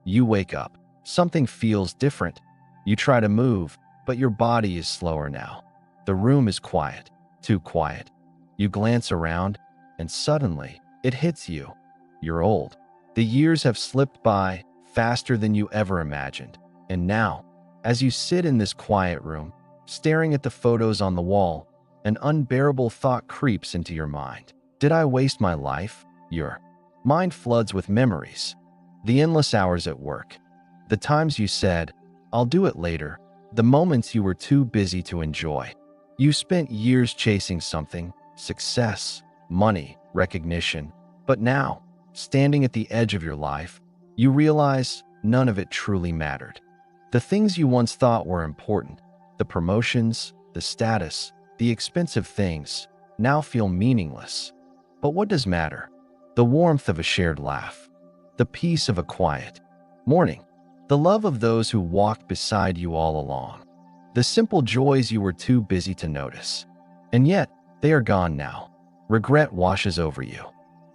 You wake up. Something feels different. You try to move, but your body is slower now. The room is quiet, too quiet. You glance around, and suddenly, it hits you. You're old. The years have slipped by faster than you ever imagined. And now, as you sit in this quiet room, staring at the photos on the wall, an unbearable thought creeps into your mind. Did I waste my life? Your mind floods with memories. The endless hours at work. The times you said, "I'll do it later." The moments you were too busy to enjoy. You spent years chasing something, success, money, recognition. But now, standing at the edge of your life, you realize none of it truly mattered. The things you once thought were important, the promotions, the status, the expensive things, now feel meaningless. But what does matter? The warmth of a shared laugh, the peace of a quiet morning, the love of those who walked beside you all along, the simple joys you were too busy to notice. And yet, they are gone now. Regret washes over you.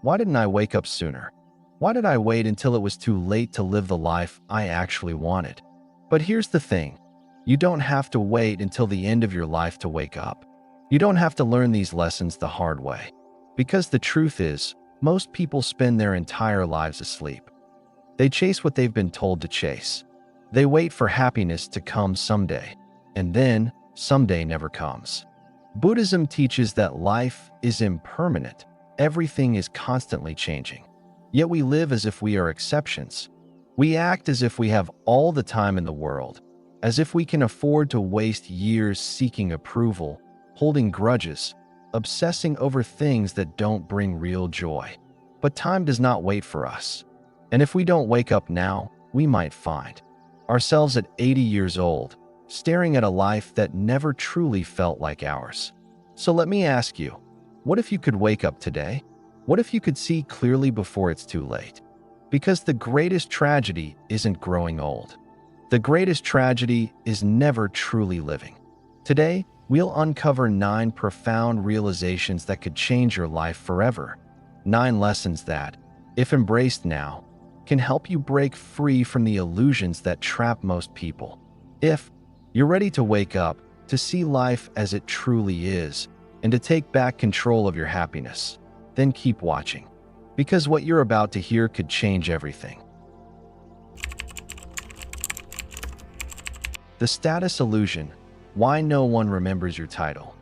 Why didn't I wake up sooner? Why did I wait until it was too late to live the life I actually wanted? But here's the thing. You don't have to wait until the end of your life to wake up. You don't have to learn these lessons the hard way. Because the truth is, most people spend their entire lives asleep. They chase what they've been told to chase. They wait for happiness to come someday. And then, someday never comes. Buddhism teaches that life is impermanent. Everything is constantly changing. Yet we live as if we are exceptions. We act as if we have all the time in the world, as if we can afford to waste years seeking approval, holding grudges, obsessing over things that don't bring real joy. But time does not wait for us. And if we don't wake up now, we might find ourselves at 80 years old, staring at a life that never truly felt like ours. So let me ask you, what if you could wake up today? What if you could see clearly before it's too late? Because the greatest tragedy isn't growing old. The greatest tragedy is never truly living. Today, we'll uncover 9 profound realizations that could change your life forever. 9 lessons that, if embraced now, can help you break free from the illusions that trap most people. If you're ready to wake up, to see life as it truly is, and to take back control of your happiness, then keep watching. Because what you're about to hear could change everything. The status illusion. Why no one remembers your title.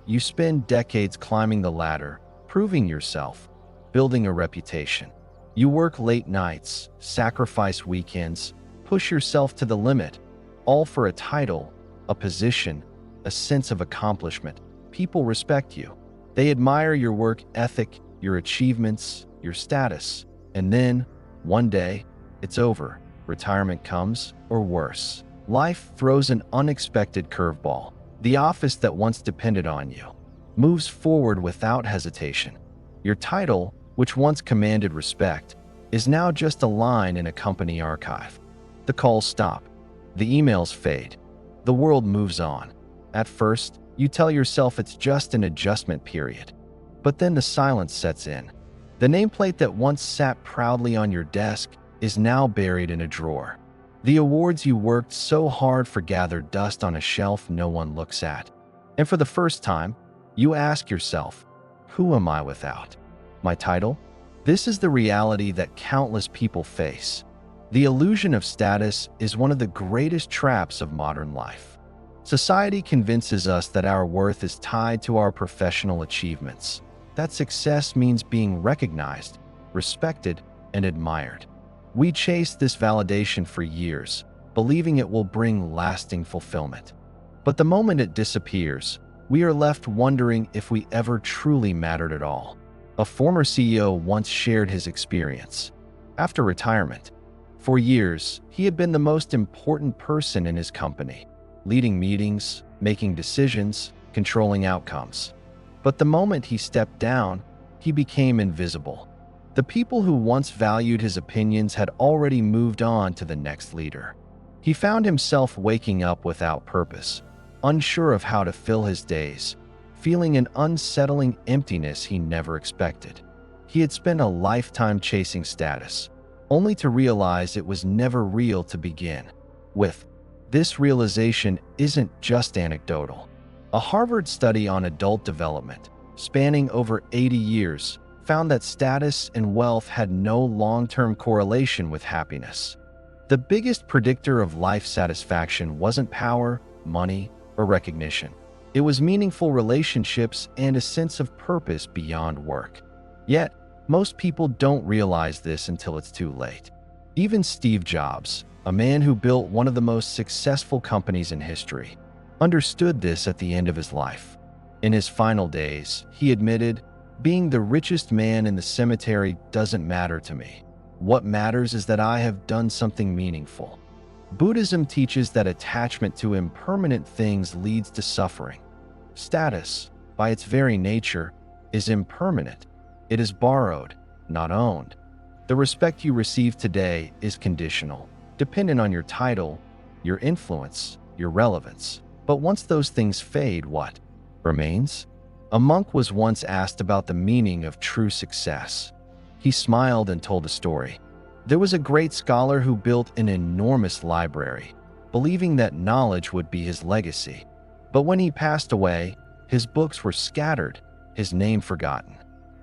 You spend decades climbing the ladder, proving yourself, building a reputation. You work late nights, sacrifice weekends, push yourself to the limit, all for a title, a position, a sense of accomplishment. People respect you. They admire your work ethic, your achievements, your status. And then, one day, it's over. Retirement comes, or worse. Life throws an unexpected curveball. The office that once depended on you moves forward without hesitation. Your title, which once commanded respect, is now just a line in a company archive. The calls stop. The emails fade. The world moves on. At first, you tell yourself it's just an adjustment period. But then the silence sets in. The nameplate that once sat proudly on your desk is now buried in a drawer. The awards you worked so hard for gather dust on a shelf no one looks at. And for the first time, you ask yourself, who am I without my title? This is the reality that countless people face. The illusion of status is one of the greatest traps of modern life. Society convinces us that our worth is tied to our professional achievements, that success means being recognized, respected, and admired. We chase this validation for years, believing it will bring lasting fulfillment. But the moment it disappears, we are left wondering if we ever truly mattered at all. A former CEO once shared his experience. After retirement, for years, he had been the most important person in his company, leading meetings, making decisions, controlling outcomes. But the moment he stepped down, he became invisible. The people who once valued his opinions had already moved on to the next leader. He found himself waking up without purpose, unsure of how to fill his days, feeling an unsettling emptiness he never expected. He had spent a lifetime chasing status, only to realize it was never real to begin with. This realization isn't just anecdotal. A Harvard study on adult development, spanning over 80 years, found that status and wealth had no long-term correlation with happiness. The biggest predictor of life satisfaction wasn't power, money, or recognition. It was meaningful relationships and a sense of purpose beyond work. Yet, most people don't realize this until it's too late. Even Steve Jobs, a man who built one of the most successful companies in history, understood this at the end of his life. In his final days, he admitted, "Being the richest man in the cemetery doesn't matter to me. What matters is that I have done something meaningful." Buddhism teaches that attachment to impermanent things leads to suffering. Status, by its very nature, is impermanent. It is borrowed, not owned. The respect you receive today is conditional, dependent on your title, your influence, your relevance. But once those things fade, what remains? A monk was once asked about the meaning of true success. He smiled and told a story. There was a great scholar who built an enormous library, believing that knowledge would be his legacy. But when he passed away, his books were scattered, his name forgotten.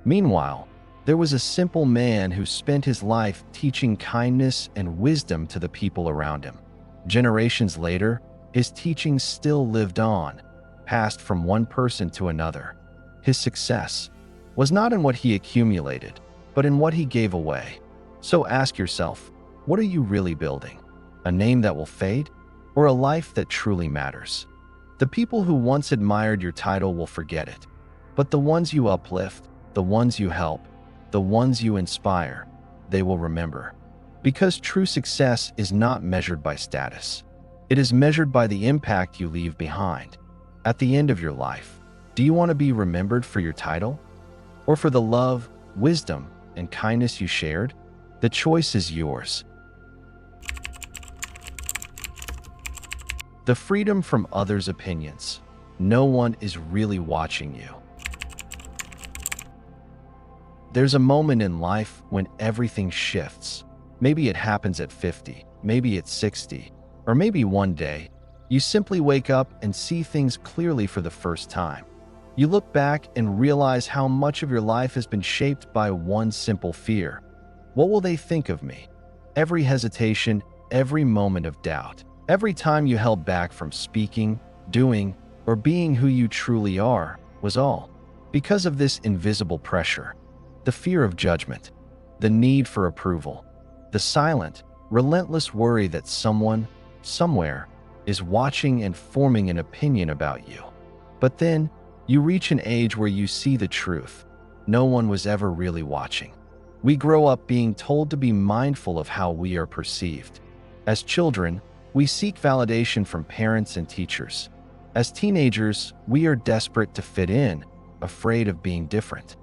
Meanwhile, there was a simple man who spent his life teaching kindness and wisdom to the people around him. Generations later, his teachings still lived on, passed from one person to another. His success was not in what he accumulated, but in what he gave away. So ask yourself, what are you really building? A name that will fade, or a life that truly matters? The people who once admired your title will forget it, but the ones you uplift, the ones you help, the ones you inspire, they will remember. Because true success is not measured by status. It is measured by the impact you leave behind. At the end of your life, do you want to be remembered for your title? Or for the love, wisdom, and kindness you shared? The choice is yours. The freedom from others' opinions. No one is really watching you. There's a moment in life when everything shifts. Maybe it happens at 50, maybe at 60, or maybe one day, you simply wake up and see things clearly for the first time. You look back and realize how much of your life has been shaped by one simple fear. What will they think of me? Every hesitation, every moment of doubt, every time you held back from speaking, doing, or being who you truly are, was all because of this invisible pressure. The fear of judgment, the need for approval, the silent, relentless worry that someone, somewhere, is watching and forming an opinion about you. But then, you reach an age where you see the truth. No one was ever really watching. We grow up being told to be mindful of how we are perceived. As children, we seek validation from parents and teachers. As teenagers, we are desperate to fit in, afraid of being different.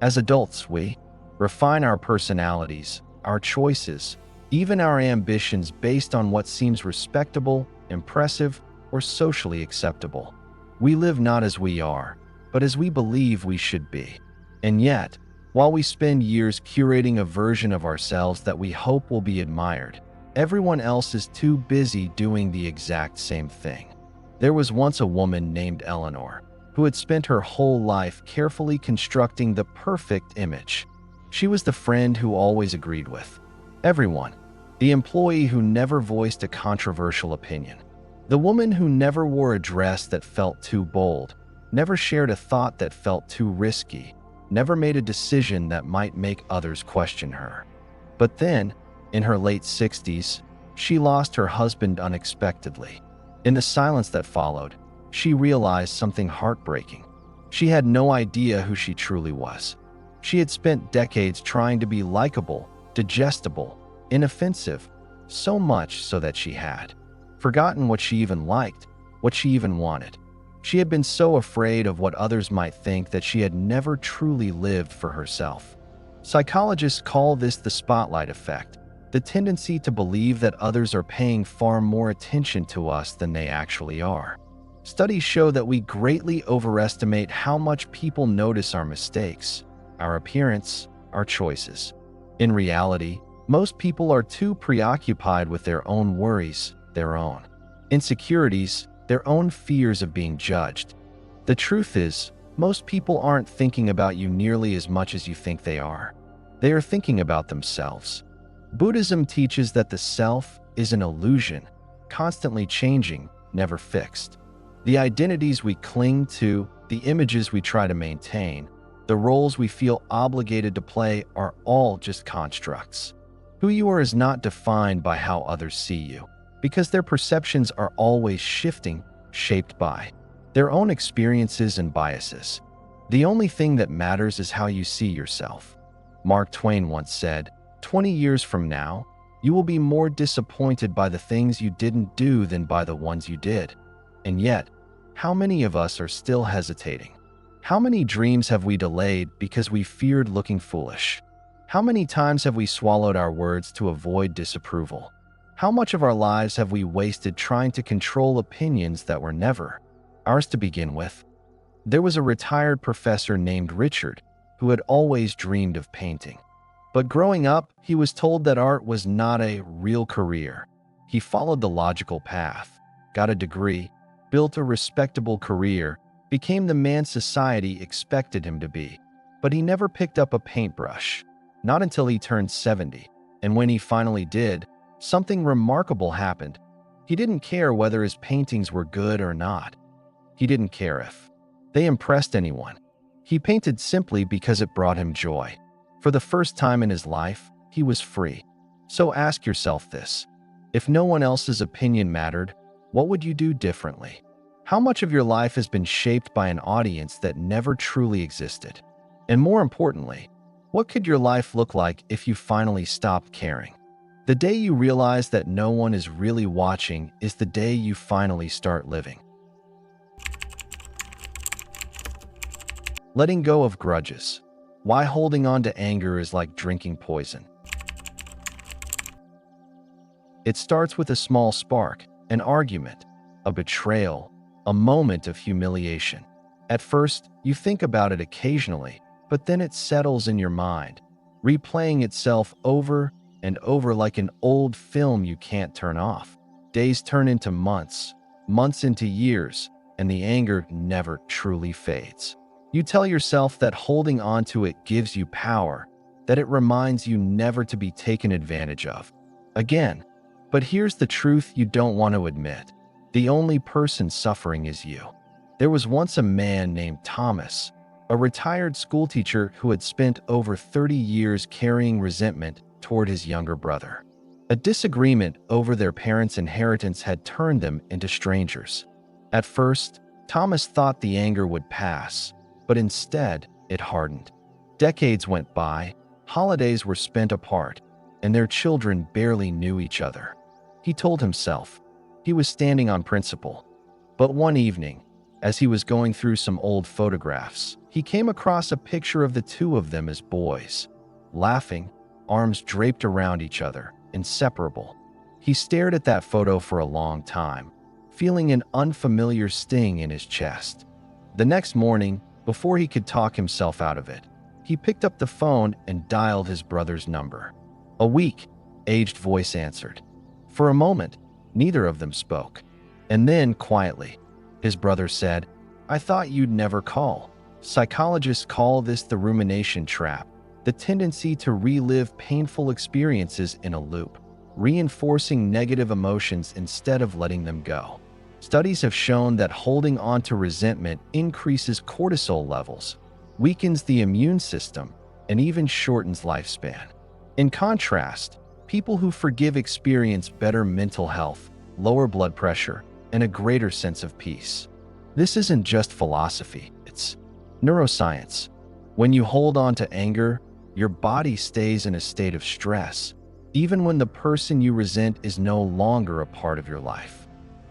As adults, we refine our personalities, our choices, even our ambitions based on what seems respectable, impressive, or socially acceptable. We live not as we are, but as we believe we should be. And yet, while we spend years curating a version of ourselves that we hope will be admired, everyone else is too busy doing the exact same thing. There was once a woman named Eleanor who had spent her whole life carefully constructing the perfect image. She was the friend who always agreed with everyone, the employee who never voiced a controversial opinion, the woman who never wore a dress that felt too bold, never shared a thought that felt too risky, never made a decision that might make others question her. But then, in her late 60s, she lost her husband unexpectedly. In the silence that followed, she realized something heartbreaking. She had no idea who she truly was. She had spent decades trying to be likable, digestible, inoffensive, so much so that she had forgotten what she even liked, what she even wanted. She had been so afraid of what others might think that she had never truly lived for herself. Psychologists call this the spotlight effect, the tendency to believe that others are paying far more attention to us than they actually are. Studies show that we greatly overestimate how much people notice our mistakes, our appearance, our choices. In reality, most people are too preoccupied with their own worries, their own insecurities, their own fears of being judged. The truth is, most people aren't thinking about you nearly as much as you think they are. They are thinking about themselves. Buddhism teaches that the self is an illusion, constantly changing, never fixed. The identities we cling to, the images we try to maintain, the roles we feel obligated to play are all just constructs. Who you are is not defined by how others see you, because their perceptions are always shifting, shaped by their own experiences and biases. The only thing that matters is how you see yourself. Mark Twain once said, 20 years from now, you will be more disappointed by the things you didn't do than by the ones you did. And yet, how many of us are still hesitating? How many dreams have we delayed because we feared looking foolish? How many times have we swallowed our words to avoid disapproval? How much of our lives have we wasted trying to control opinions that were never ours to begin with? There was a retired professor named Richard who had always dreamed of painting. But growing up, he was told that art was not a real career. He followed the logical path, got a degree, built a respectable career, became the man society expected him to be. But he never picked up a paintbrush, not until he turned 70. And when he finally did, something remarkable happened. He didn't care whether his paintings were good or not. He didn't care if they impressed anyone. He painted simply because it brought him joy. For the first time in his life, he was free. So ask yourself this: if no one else's opinion mattered, what would you do differently? How much of your life has been shaped by an audience that never truly existed? And more importantly, what could your life look like if you finally stopped caring? The day you realize that no one is really watching is the day you finally start living. Letting go of grudges. Why holding on to anger is like drinking poison. It starts with a small spark, an argument, a betrayal, a moment of humiliation. At first, you think about it occasionally, but then it settles in your mind, replaying itself over and over like an old film you can't turn off. Days turn into months, months into years, and the anger never truly fades. You tell yourself that holding on to it gives you power, that it reminds you never to be taken advantage of again. But here's the truth you don't want to admit. The only person suffering is you. There was once a man named Thomas, a retired schoolteacher who had spent over 30 years carrying resentment toward his younger brother. A disagreement over their parents' inheritance had turned them into strangers. At first, Thomas thought the anger would pass, but instead, it hardened. Decades went by, holidays were spent apart, and their children barely knew each other. He told himself he was standing on principle. But one evening, as he was going through some old photographs, he came across a picture of the two of them as boys, laughing, arms draped around each other, inseparable. He stared at that photo for a long time, feeling an unfamiliar sting in his chest. The next morning, before he could talk himself out of it, he picked up the phone and dialed his brother's number. A weak, aged voice answered. For a moment, neither of them spoke. And then, quietly, his brother said, "I thought you'd never call." Psychologists call this the rumination trap, the tendency to relive painful experiences in a loop, reinforcing negative emotions instead of letting them go. Studies have shown that holding on to resentment increases cortisol levels, weakens the immune system, and even shortens lifespan. In contrast, people who forgive experience better mental health, lower blood pressure, and a greater sense of peace. This isn't just philosophy, it's neuroscience. When you hold on to anger, your body stays in a state of stress, even when the person you resent is no longer a part of your life.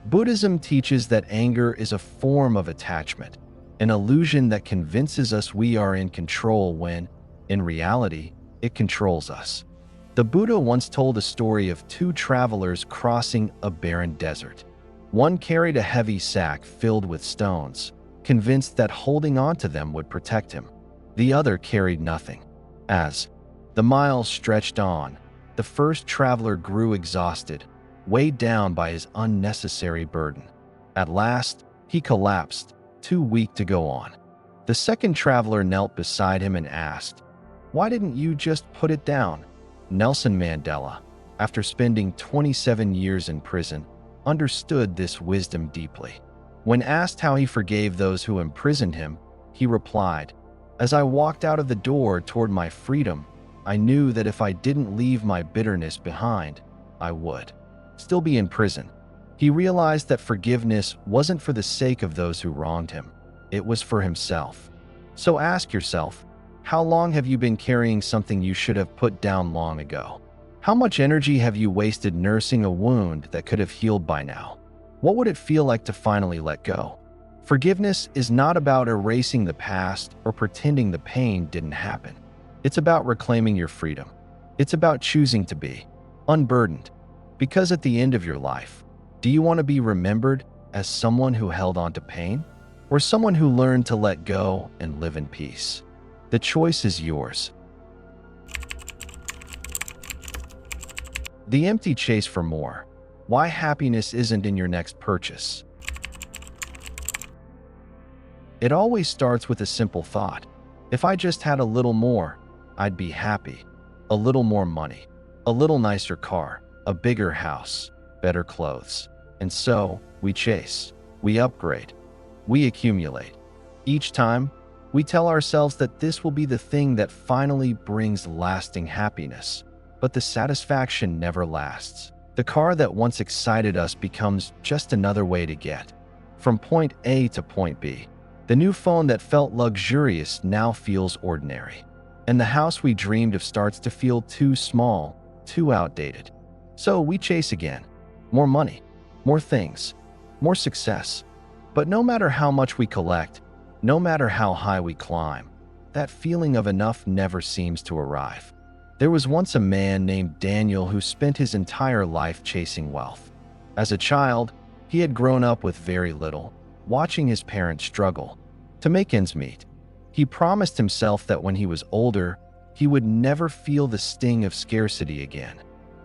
Buddhism teaches that anger is a form of attachment, an illusion that convinces us we are in control when, in reality, it controls us. The Buddha once told a story of two travelers crossing a barren desert. One carried a heavy sack filled with stones, convinced that holding on to them would protect him. The other carried nothing, As the miles stretched on, the first traveler grew exhausted, weighed down by his unnecessary burden. At last, he collapsed, too weak to go on. The second traveler knelt beside him and asked, "Why didn't you just put it down?" Nelson Mandela, after spending 27 years in prison, understood this wisdom deeply. When asked how he forgave those who imprisoned him, he replied, "As I walked out of the door toward my freedom, I knew that if I didn't leave my bitterness behind, I would still be in prison." He realized that forgiveness wasn't for the sake of those who wronged him. It was for himself. So ask yourself, how long have you been carrying something you should have put down long ago? How much energy have you wasted nursing a wound that could have healed by now? What would it feel like to finally let go? Forgiveness is not about erasing the past or pretending the pain didn't happen. It's about reclaiming your freedom. It's about choosing to be unburdened. Because at the end of your life, do you want to be remembered as someone who held on to pain, or someone who learned to let go and live in peace? The choice is yours. The empty chase for more. Why happiness isn't in your next purchase. It always starts with a simple thought. If I just had a little more, I'd be happy. A little more money, a little nicer car, a bigger house, better clothes. And so, we chase, we upgrade, we accumulate. Each time, we tell ourselves that this will be the thing that finally brings lasting happiness. But the satisfaction never lasts. The car that once excited us becomes just another way to get from point A to point B. The new phone that felt luxurious now feels ordinary. And the house we dreamed of starts to feel too small, too outdated. So we chase again. More money, more things, more success. But no matter how much we collect, no matter how high we climb, that feeling of enough never seems to arrive. There was once a man named Daniel who spent his entire life chasing wealth. As a child, he had grown up with very little, watching his parents struggle to make ends meet. He promised himself that when he was older, he would never feel the sting of scarcity again.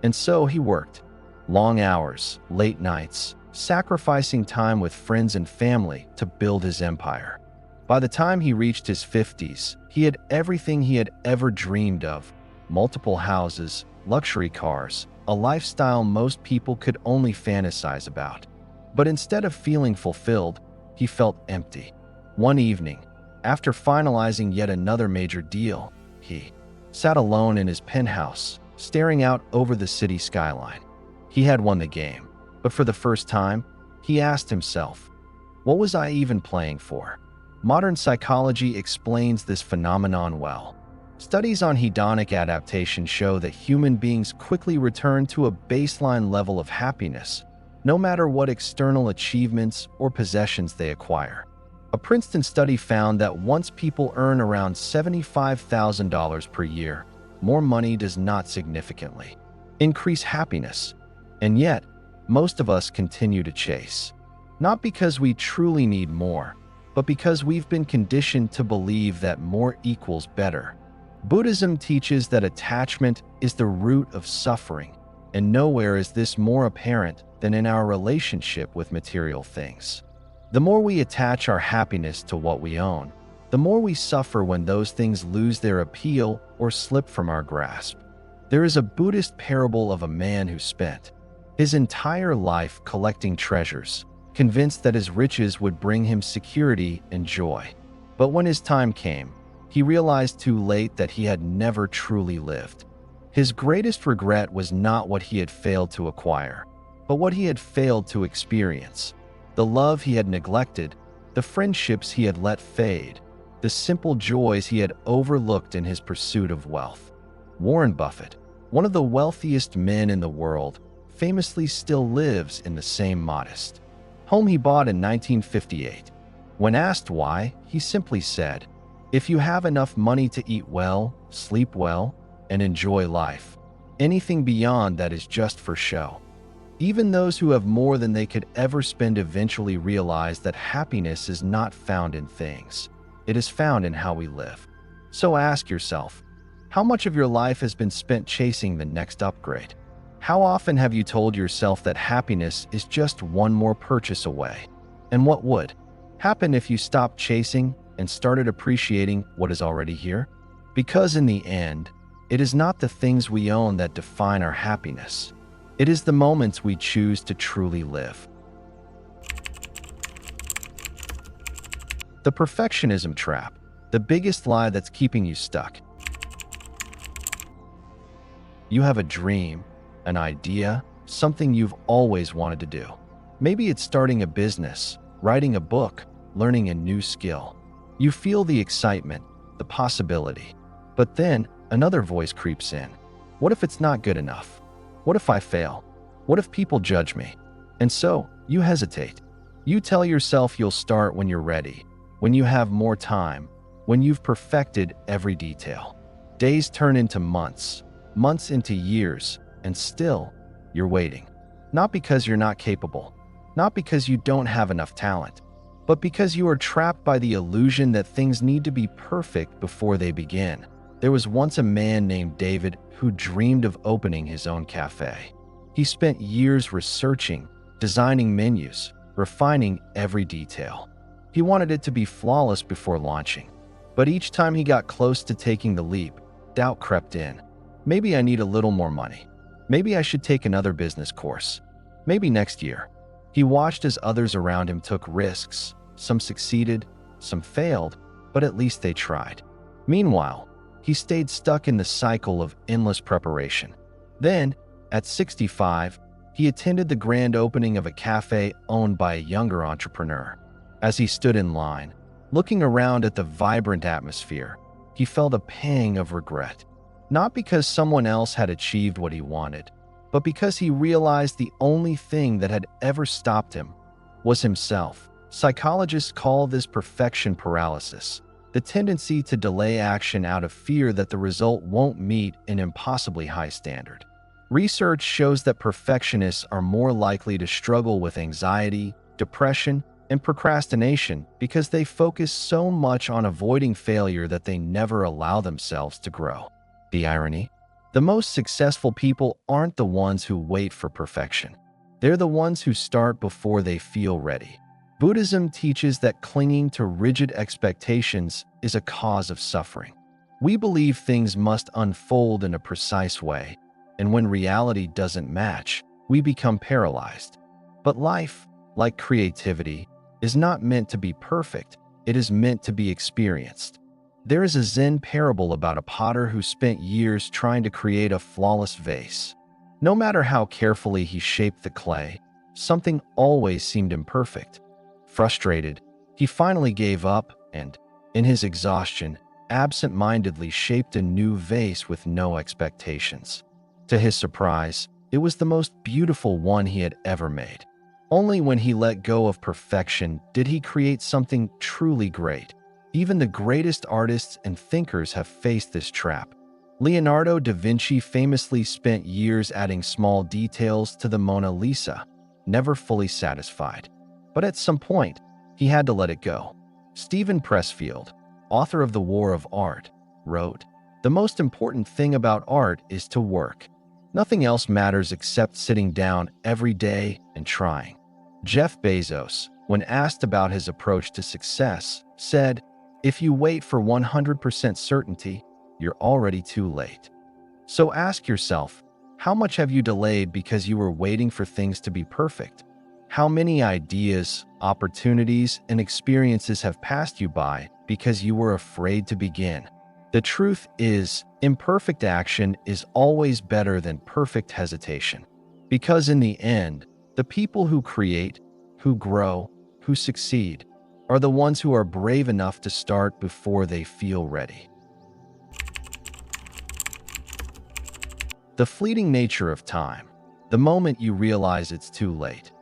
And so he worked. Long hours, late nights, sacrificing time with friends and family to build his empire. By the time he reached his 50s, he had everything he had ever dreamed of. Multiple houses, luxury cars, a lifestyle most people could only fantasize about. But instead of feeling fulfilled, he felt empty. One evening, after finalizing yet another major deal, he sat alone in his penthouse, staring out over the city skyline. He had won the game, but for the first time, he asked himself, what was I even playing for? Modern psychology explains this phenomenon well. Studies on hedonic adaptation show that human beings quickly return to a baseline level of happiness, no matter what external achievements or possessions they acquire. A Princeton study found that once people earn around $75,000 per year, more money does not significantly increase happiness. And yet, most of us continue to chase. Not because we truly need more, but because we've been conditioned to believe that more equals better. Buddhism teaches that attachment is the root of suffering, and nowhere is this more apparent than in our relationship with material things. The more we attach our happiness to what we own, the more we suffer when those things lose their appeal or slip from our grasp. There is a Buddhist parable of a man who spent his entire life collecting treasures, convinced that his riches would bring him security and joy. But when his time came, he realized too late that he had never truly lived. His greatest regret was not what he had failed to acquire, but what he had failed to experience. The love he had neglected, the friendships he had let fade, the simple joys he had overlooked in his pursuit of wealth. Warren Buffett, one of the wealthiest men in the world, famously still lives in the same modest home he bought in 1958. When asked why, he simply said, "If you have enough money to eat well, sleep well, and enjoy life, anything beyond that is just for show." Even those who have more than they could ever spend eventually realize that happiness is not found in things. It is found in how we live. So ask yourself, How much of your life has been spent chasing the next upgrade? How often have you told yourself that happiness is just one more purchase away? And what would happen if you stopped chasing and started appreciating what is already here? Because in the end, it is not the things we own that define our happiness. It is the moments we choose to truly live. The perfectionism trap, the biggest lie that's keeping you stuck. You have a dream, an idea, something you've always wanted to do. Maybe it's starting a business, writing a book, learning a new skill. You feel the excitement, the possibility. But then another voice creeps in. What if it's not good enough? What if I fail? What if people judge me? And so you hesitate. You tell yourself you'll start when you're ready, when you have more time, when you've perfected every detail. Days turn into months, months into years, and still you're waiting. Not because you're not capable, not because you don't have enough talent, but because you are trapped by the illusion that things need to be perfect before they begin. There was once a man named David who dreamed of opening his own cafe. He spent years researching, designing menus, refining every detail. He wanted it to be flawless before launching. But each time he got close to taking the leap, doubt crept in. Maybe I need a little more money. Maybe I should take another business course. Maybe next year. He watched as others around him took risks. Some succeeded, some failed, but at least they tried. Meanwhile, he stayed stuck in the cycle of endless preparation. Then, at 65, he attended the grand opening of a cafe owned by a younger entrepreneur. As he stood in line, looking around at the vibrant atmosphere, he felt a pang of regret. Not because someone else had achieved what he wanted, but because he realized the only thing that had ever stopped him was himself. Psychologists call this perfection paralysis, the tendency to delay action out of fear that the result won't meet an impossibly high standard. Research shows that perfectionists are more likely to struggle with anxiety, depression, and procrastination because they focus so much on avoiding failure that they never allow themselves to grow. The irony? The most successful people aren't the ones who wait for perfection. They're the ones who start before they feel ready. Buddhism teaches that clinging to rigid expectations is a cause of suffering. We believe things must unfold in a precise way, and when reality doesn't match, we become paralyzed. But life, like creativity, is not meant to be perfect, it is meant to be experienced. There is a Zen parable about a potter who spent years trying to create a flawless vase. No matter how carefully he shaped the clay, something always seemed imperfect. Frustrated, he finally gave up and, in his exhaustion, absent-mindedly shaped a new vase with no expectations. To his surprise, it was the most beautiful one he had ever made. Only when he let go of perfection did he create something truly great. Even the greatest artists and thinkers have faced this trap. Leonardo da Vinci famously spent years adding small details to the Mona Lisa, never fully satisfied. But at some point, he had to let it go. Stephen Pressfield, author of The War of Art, wrote, "The most important thing about art is to work. Nothing else matters except sitting down every day and trying." Jeff Bezos, when asked about his approach to success, said, "If you wait for 100% certainty, you're already too late." So ask yourself, how much have you delayed because you were waiting for things to be perfect? How many ideas, opportunities, and experiences have passed you by because you were afraid to begin? The truth is, imperfect action is always better than perfect hesitation. Because in the end, the people who create, who grow, who succeed, are the ones who are brave enough to start before they feel ready. The fleeting nature of time, the moment you realize it's too late.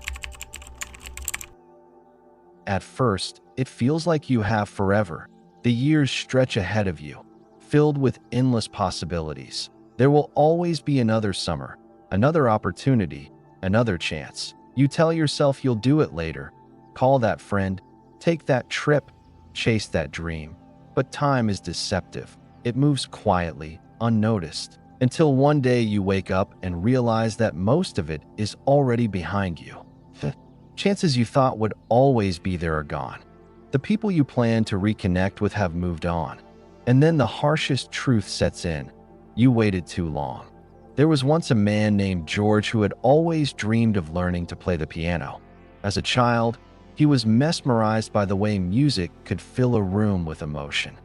At first, it feels like you have forever. The years stretch ahead of you, filled with endless possibilities. There will always be another summer, another opportunity, another chance. You tell yourself you'll do it later, call that friend, take that trip, chase that dream. But time is deceptive. It moves quietly, unnoticed, until one day you wake up and realize that most of it is already behind you. Chances you thought would always be there are gone. The people you planned to reconnect with have moved on. And then the harshest truth sets in. You waited too long. There was once a man named George who had always dreamed of learning to play the piano. As a child, he was mesmerized by the way music could fill a room with emotion.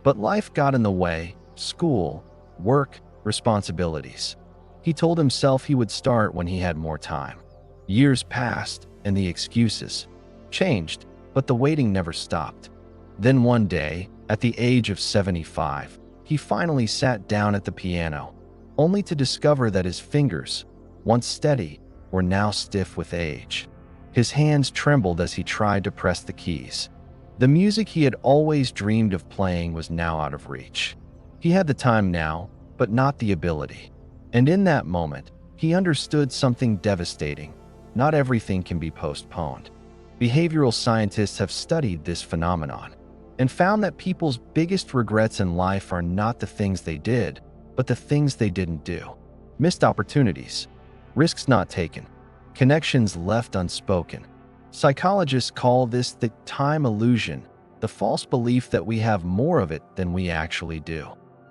But life got in the way: school, work, responsibilities. He told himself he would start when he had more time. Years passed, and the excuses changed, but the waiting never stopped. Then one day, at the age of 75, he finally sat down at the piano, only to discover that his fingers, once steady, were now stiff with age. His hands trembled as he tried to press the keys. The music he had always dreamed of playing was now out of reach. He had the time now, but not the ability. And in that moment, he understood something devastating. Not everything can be postponed. Behavioral scientists have studied this phenomenon and found that people's biggest regrets in life are not the things they did, but the things they didn't do. Missed opportunities, risks not taken, connections left unspoken. Psychologists call this the time illusion, the false belief that we have more of it than we actually do.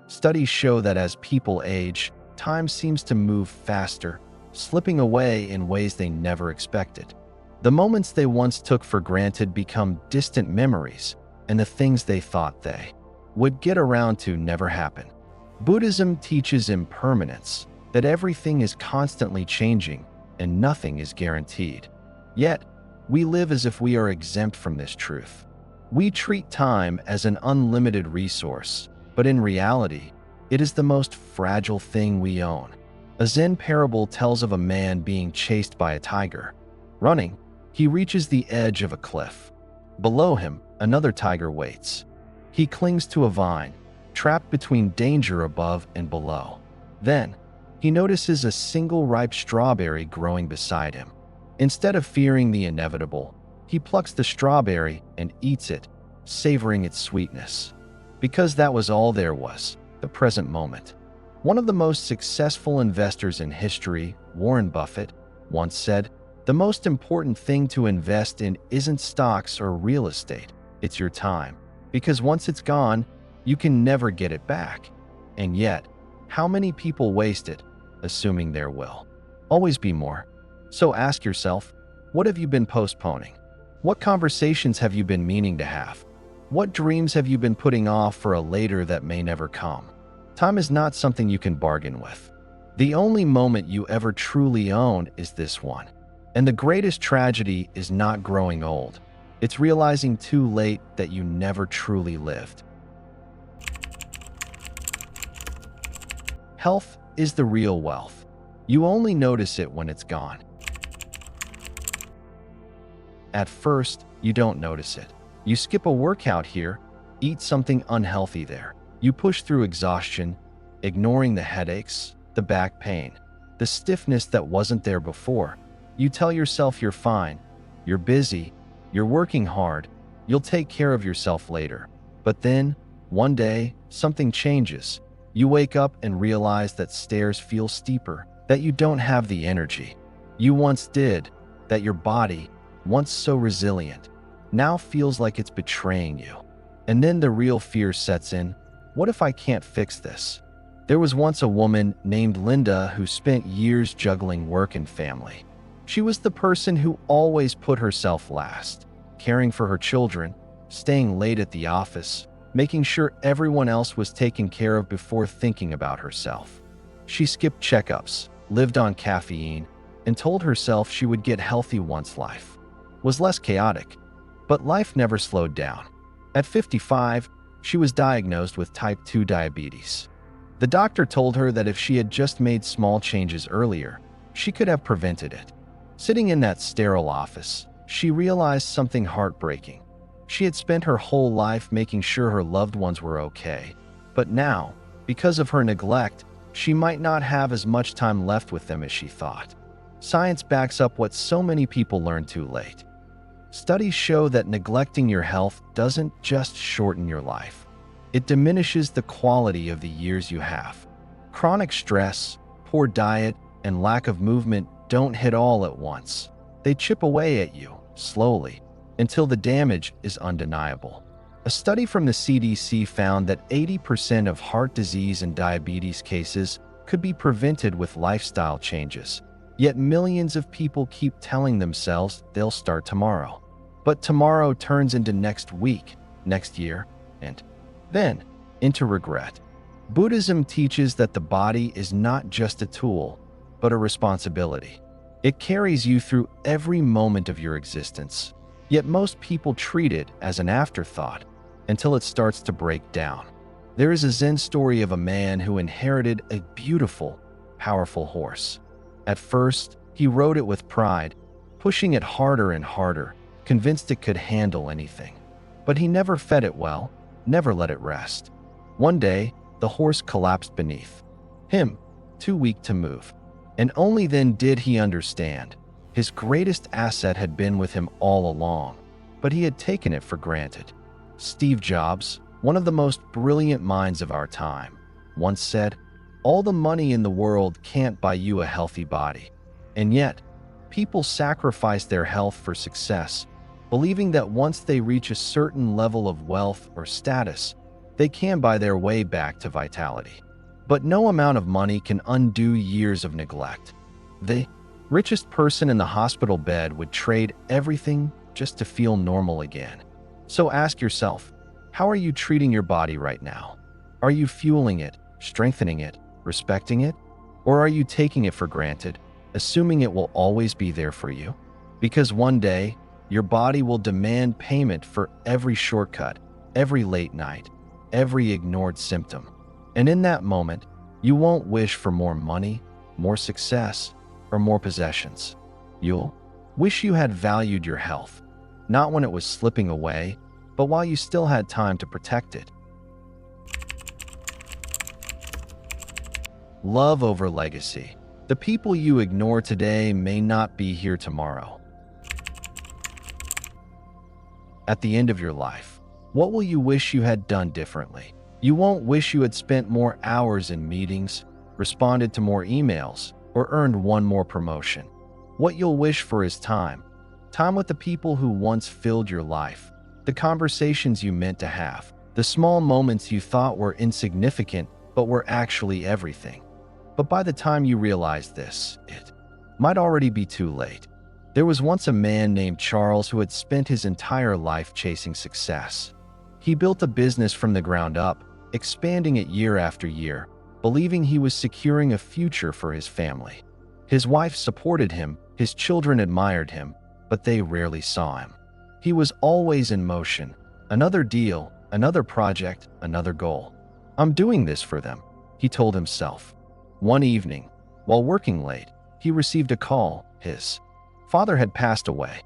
Studies show that as people age, time seems to move faster, slipping away in ways they never expected. The moments they once took for granted become distant memories, and the things they thought they would get around to never happen. Buddhism teaches impermanence, that everything is constantly changing and nothing is guaranteed. Yet, we live as if we are exempt from this truth. We treat time as an unlimited resource, but in reality, it is the most fragile thing we own. A Zen parable tells of a man being chased by a tiger. Running, he reaches the edge of a cliff. Below him, another tiger waits. He clings to a vine, trapped between danger above and below. Then, he notices a single ripe strawberry growing beside him. Instead of fearing the inevitable, he plucks the strawberry and eats it, savoring its sweetness. Because that was all there was, the present moment. One of the most successful investors in history, Warren Buffett, once said, "The most important thing to invest in isn't stocks or real estate, it's your time. Because once it's gone, you can never get it back." And yet, how many people waste it, assuming there will always be more? So ask yourself, what have you been postponing? What conversations have you been meaning to have? What dreams have you been putting off for a later that may never come? Time is not something you can bargain with. The only moment you ever truly own is this one. And the greatest tragedy is not growing old. It's realizing too late that you never truly lived. Health is the real wealth. You only notice it when it's gone. At first, you don't notice it. You skip a workout here, eat something unhealthy there. You push through exhaustion, ignoring the headaches, the back pain, the stiffness that wasn't there before. You tell yourself you're fine, you're busy, you're working hard, you'll take care of yourself later. But then, one day, something changes. You wake up and realize that stairs feel steeper, that you don't have the energy you once did, that your body, once so resilient, now feels like it's betraying you. And then the real fear sets in. What if I can't fix this? There was once a woman named Linda who spent years juggling work and family. She was the person who always put herself last, caring for her children, staying late at the office, making sure everyone else was taken care of before thinking about herself. She skipped checkups, lived on caffeine, and told herself she would get healthy once life was less chaotic. But life never slowed down. At 55, she was diagnosed with type 2 diabetes. The doctor told her that if she had just made small changes earlier, she could have prevented it. Sitting in that sterile office, she realized something heartbreaking. She had spent her whole life making sure her loved ones were okay. But now, because of her neglect, she might not have as much time left with them as she thought. Science backs up what so many people learn too late. Studies show that neglecting your health doesn't just shorten your life. It diminishes the quality of the years you have. Chronic stress, poor diet, and lack of movement don't hit all at once. They chip away at you, slowly, until the damage is undeniable. A study from the CDC found that 80% of heart disease and diabetes cases could be prevented with lifestyle changes. Yet millions of people keep telling themselves they'll start tomorrow. But tomorrow turns into next week, next year, and then into regret. Buddhism teaches that the body is not just a tool, but a responsibility. It carries you through every moment of your existence. Yet most people treat it as an afterthought until it starts to break down. There is a Zen story of a man who inherited a beautiful, powerful horse. At first, he rode it with pride, pushing it harder and harder, convinced it could handle anything. But he never fed it well, never let it rest. One day, the horse collapsed beneath him, too weak to move. And only then did he understand. His greatest asset had been with him all along, but he had taken it for granted. Steve Jobs, one of the most brilliant minds of our time, once said, "All the money in the world can't buy you a healthy body." And yet, people sacrifice their health for success, believing that once they reach a certain level of wealth or status, they can buy their way back to vitality. But no amount of money can undo years of neglect. The richest person in the hospital bed would trade everything just to feel normal again. So ask yourself, how are you treating your body right now? Are you fueling it, strengthening it, respecting it? Or are you taking it for granted, assuming it will always be there for you? Because one day, your body will demand payment for every shortcut, every late night, every ignored symptom. And in that moment, you won't wish for more money, more success, or more possessions. You'll wish you had valued your health, not when it was slipping away, but while you still had time to protect it. Love over legacy. The people you ignore today may not be here tomorrow. At the end of your life, what will you wish you had done differently? You won't wish you had spent more hours in meetings, responded to more emails, or earned one more promotion. What you'll wish for is time. Time with the people who once filled your life, the conversations you meant to have, the small moments you thought were insignificant but were actually everything. But by the time you realize this, it might already be too late. There was once a man named Charles who had spent his entire life chasing success. He built a business from the ground up, expanding it year after year, believing he was securing a future for his family. His wife supported him, his children admired him, but they rarely saw him. He was always in motion. Another deal, another project, another goal. "I'm doing this for them," he told himself. One evening, while working late, he received a call. His father had passed away.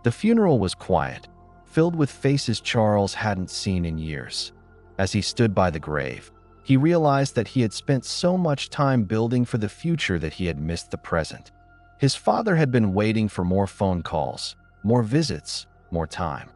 The funeral was quiet, filled with faces Charles hadn't seen in years. As he stood by the grave, he realized that he had spent so much time building for the future that he had missed the present. His father had been waiting for more phone calls, more visits, more time.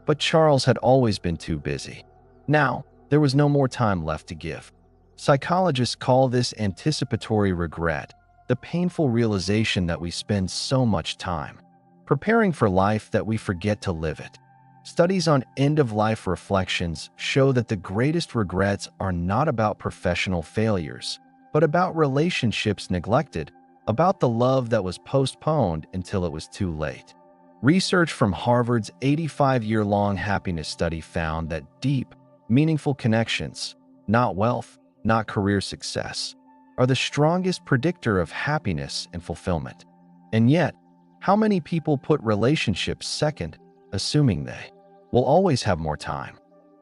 But Charles had always been too busy. Now, there was no more time left to give. Psychologists call this anticipatory regret, the painful realization that we spend so much time preparing for life that we forget to live it. Studies on end-of-life reflections show that the greatest regrets are not about professional failures, but about relationships neglected, about the love that was postponed until it was too late. Research from Harvard's 85-year-long happiness study found that deep, meaningful connections, not wealth, not career success, are the strongest predictor of happiness and fulfillment. And yet, how many people put relationships second, assuming they will always have more time?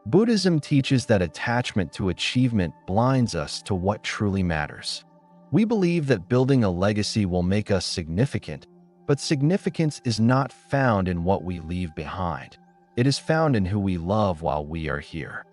Buddhism teaches that attachment to achievement blinds us to what truly matters. We believe that building a legacy will make us significant, but significance is not found in what we leave behind. It is found in who we love while we are here.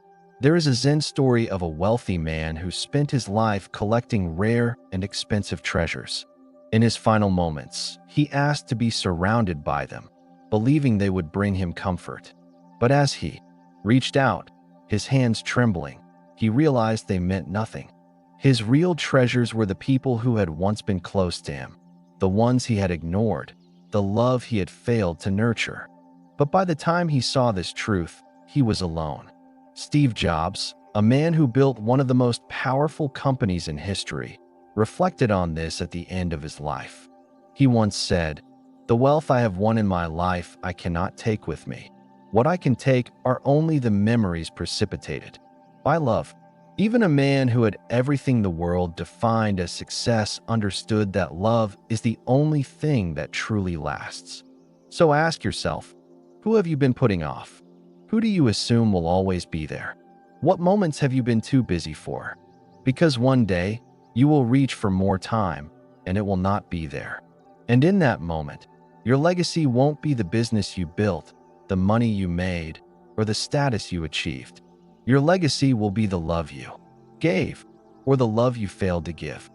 There is a Zen story of a wealthy man who spent his life collecting rare and expensive treasures. In his final moments, he asked to be surrounded by them, believing they would bring him comfort. But as he reached out, his hands trembling, he realized they meant nothing. His real treasures were the people who had once been close to him, the ones he had ignored, the love he had failed to nurture. But by the time he saw this truth, he was alone. Steve Jobs, a man who built one of the most powerful companies in history, reflected on this at the end of his life. He once said, "The wealth I have won in my life I cannot take with me. What I can take are only the memories precipitated by love." Even a man who had everything the world defined as success understood that love is the only thing that truly lasts. So ask yourself, who have you been putting off? Who do you assume will always be there? What moments have you been too busy for? Because one day, you will reach for more time, and it will not be there. And in that moment, your legacy won't be the business you built, the money you made, or the status you achieved. Your legacy will be the love you gave, or the love you failed to give.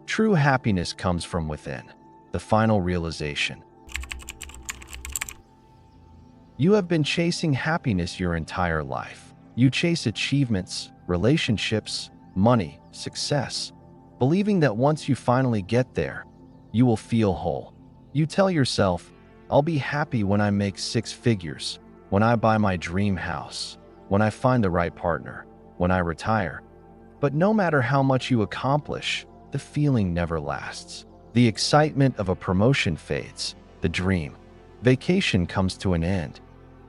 True happiness comes from within. The final realization. You have been chasing happiness your entire life. You chase achievements, relationships, money, success, believing that once you finally get there, you will feel whole. You tell yourself, "I'll be happy when I make 6 figures, when I buy my dream house, when I find the right partner, when I retire." But no matter how much you accomplish, the feeling never lasts. The excitement of a promotion fades. The dream vacation comes to an end.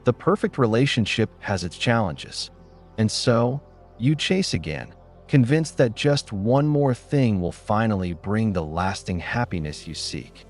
The perfect relationship has its challenges. And so, you chase again, convinced that just one more thing will finally bring the lasting happiness you seek.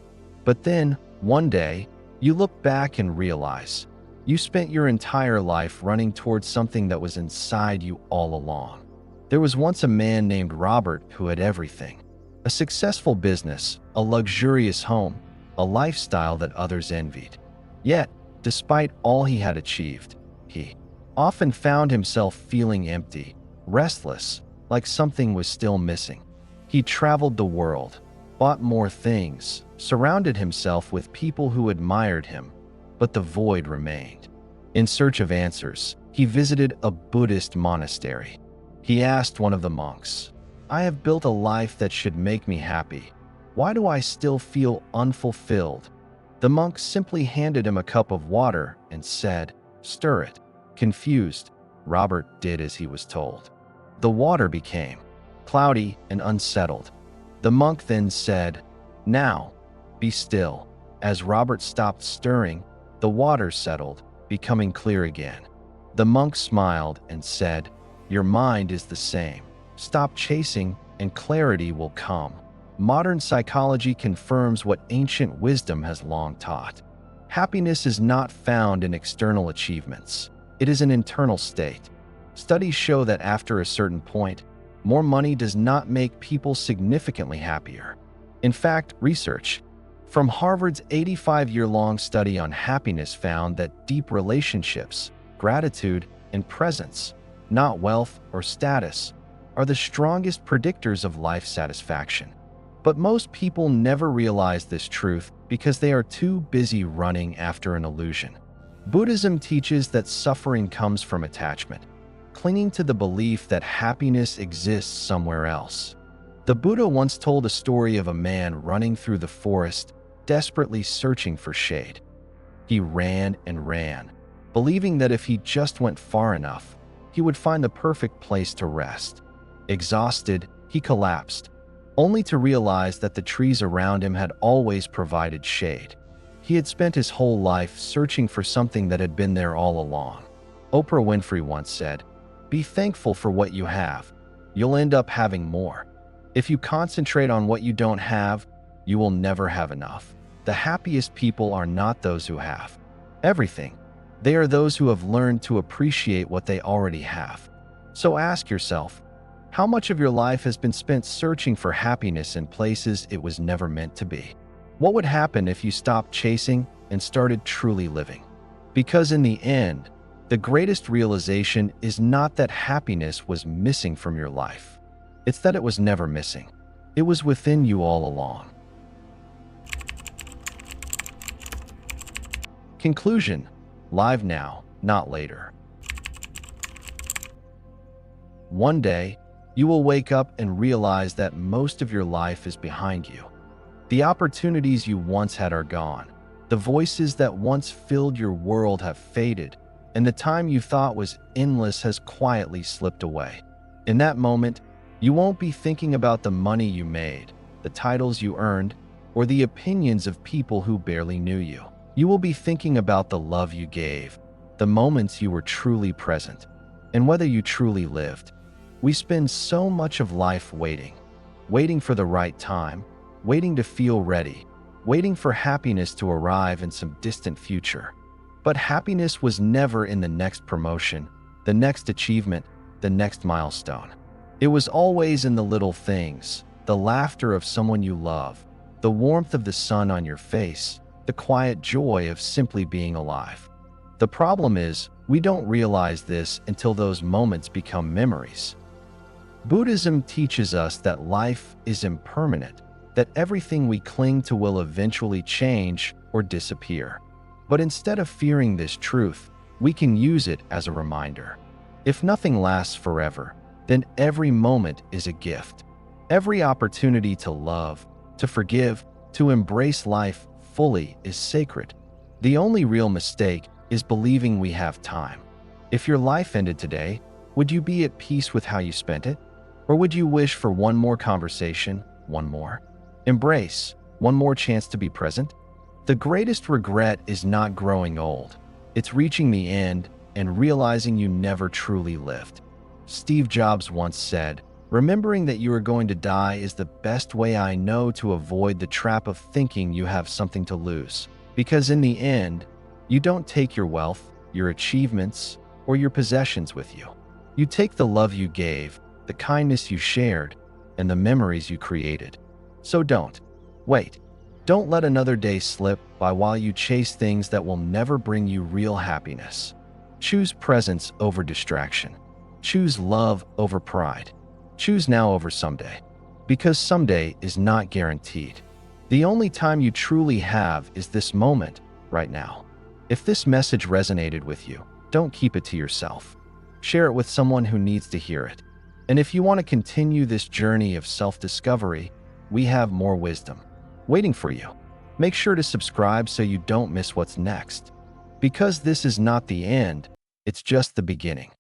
But then, one day, you look back and realize you spent your entire life running towards something that was inside you all along. There was once a man named Robert who had everything: a successful business, a luxurious home, a lifestyle that others envied. Yet, despite all he had achieved, he often found himself feeling empty, restless, like something was still missing. He traveled the world, bought more things, surrounded himself with people who admired him, but the void remained. In search of answers, he visited a Buddhist monastery. He asked one of the monks, "I have built a life that should make me happy. Why do I still feel unfulfilled?" The monk simply handed him a cup of water and said, "Stir it." Confused, Robert did as he was told. The water became cloudy and unsettled. The monk then said, "Now, be still." As Robert stopped stirring, the water settled, becoming clear again. The monk smiled and said, "Your mind is the same. Stop chasing and clarity will come." Modern psychology confirms what ancient wisdom has long taught. Happiness is not found in external achievements. It is an internal state. Studies show that after a certain point, more money does not make people significantly happier. In fact, research from Harvard's 85-year-long study on happiness found that deep relationships, gratitude, and presence, not wealth or status, are the strongest predictors of life satisfaction. But most people never realize this truth because they are too busy running after an illusion. Buddhism teaches that suffering comes from attachment, clinging to the belief that happiness exists somewhere else. The Buddha once told a story of a man running through the forest, desperately searching for shade. He ran and ran, believing that if he just went far enough, he would find the perfect place to rest. Exhausted, he collapsed, only to realize that the trees around him had always provided shade. He had spent his whole life searching for something that had been there all along. Oprah Winfrey once said, "Be thankful for what you have. You'll end up having more. If you concentrate on what you don't have, you will never have enough." The happiest people are not those who have everything. They are those who have learned to appreciate what they already have. So ask yourself, how much of your life has been spent searching for happiness in places it was never meant to be? What would happen if you stopped chasing and started truly living? Because in the end, the greatest realization is not that happiness was missing from your life. It's that it was never missing. It was within you all along. Conclusion: live now, not later. One day, you will wake up and realize that most of your life is behind you. The opportunities you once had are gone. The voices that once filled your world have faded, and the time you thought was endless has quietly slipped away. In that moment, you won't be thinking about the money you made, the titles you earned, or the opinions of people who barely knew you. You will be thinking about the love you gave, the moments you were truly present, and whether you truly lived. We spend so much of life waiting for the right time, waiting to feel ready, waiting for happiness to arrive in some distant future. But happiness was never in the next promotion, the next achievement, the next milestone. It was always in the little things, the laughter of someone you love, the warmth of the sun on your face, the quiet joy of simply being alive. The problem is, we don't realize this until those moments become memories. Buddhism teaches us that life is impermanent, that everything we cling to will eventually change or disappear. But instead of fearing this truth, we can use it as a reminder. If nothing lasts forever, then every moment is a gift. Every opportunity to love, to forgive, to embrace life fully is sacred. The only real mistake is believing we have time. If your life ended today, would you be at peace with how you spent it? Or would you wish for one more conversation, one more embrace, one more chance to be present? The greatest regret is not growing old. It's reaching the end and realizing you never truly lived. Steve Jobs once said, "Remembering that you are going to die is the best way I know to avoid the trap of thinking you have something to lose. Because in the end, you don't take your wealth, your achievements, or your possessions with you. You take the love you gave, the kindness you shared, and the memories you created. So don't wait. Don't let another day slip by while you chase things that will never bring you real happiness. Choose presence over distraction. Choose love over pride. Choose now over someday. Because someday is not guaranteed. The only time you truly have is this moment, right now." If this message resonated with you, don't keep it to yourself. Share it with someone who needs to hear it. And if you want to continue this journey of self-discovery, we have more wisdom waiting for you. Make sure to subscribe so you don't miss what's next. Because this is not the end, it's just the beginning.